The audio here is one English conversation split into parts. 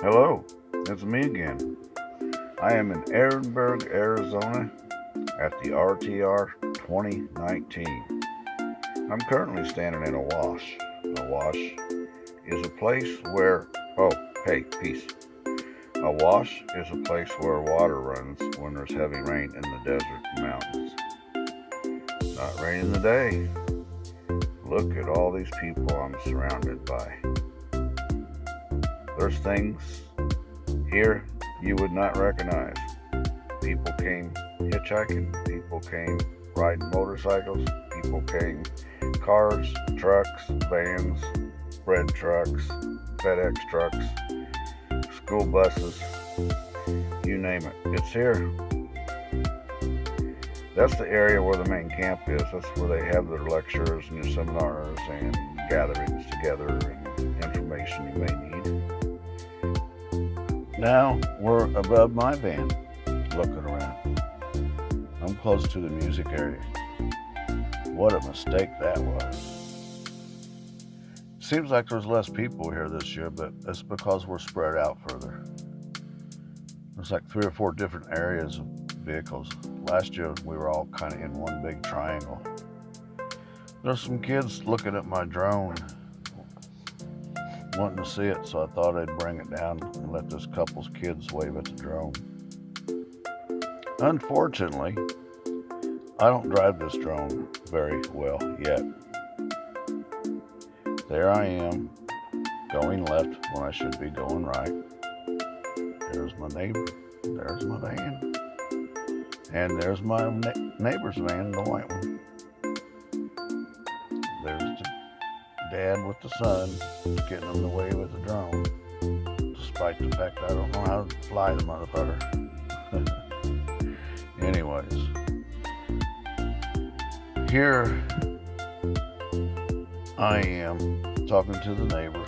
Hello, it's me again. I am in Ehrenberg, Arizona at the RTR 2019. I'm currently standing in a wash. A wash is a place where, oh, hey, peace. A wash is a place where water runs when there's heavy rain in the desert and mountains. Not raining today. Look at all these people I'm surrounded by. There's things here you would not recognize. People came hitchhiking, people came riding motorcycles, people came cars, trucks, vans, bread trucks, FedEx trucks, school buses, you name it. It's here. That's the area where the main camp is. That's where they have their lectures and their seminars and gatherings together and information you may need. Now we're above my van, looking around. I'm close to the music area. What a mistake that was. Seems like there's less people here this year, but it's because we're spread out further. There's like 3 or 4 different areas of vehicles. Last year we were all kind of in one big triangle. There's some kids looking at my drone, wanting to see it, so I thought I'd bring it down and let this couple's kids wave at the drone. Unfortunately, I don't drive this drone very well yet. There I am, going left when I should be going right. There's my neighbor, there's my van, and there's my neighbor's van, the white one. There's the dad with the son getting in the way with the drone, despite the fact I don't know how to fly the motherfucker. Anyways, here I am talking to the neighbor,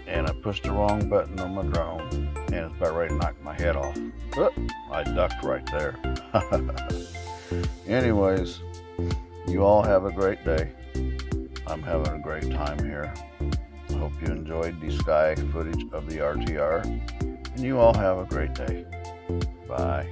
and I pushed the wrong button on my drone, and it's about ready to knock my head off. Oh, I ducked right there. Anyways, you all have a great day. I'm having a great time here. I hope you enjoyed the sky footage of the RTR, and you all have a great day. Bye.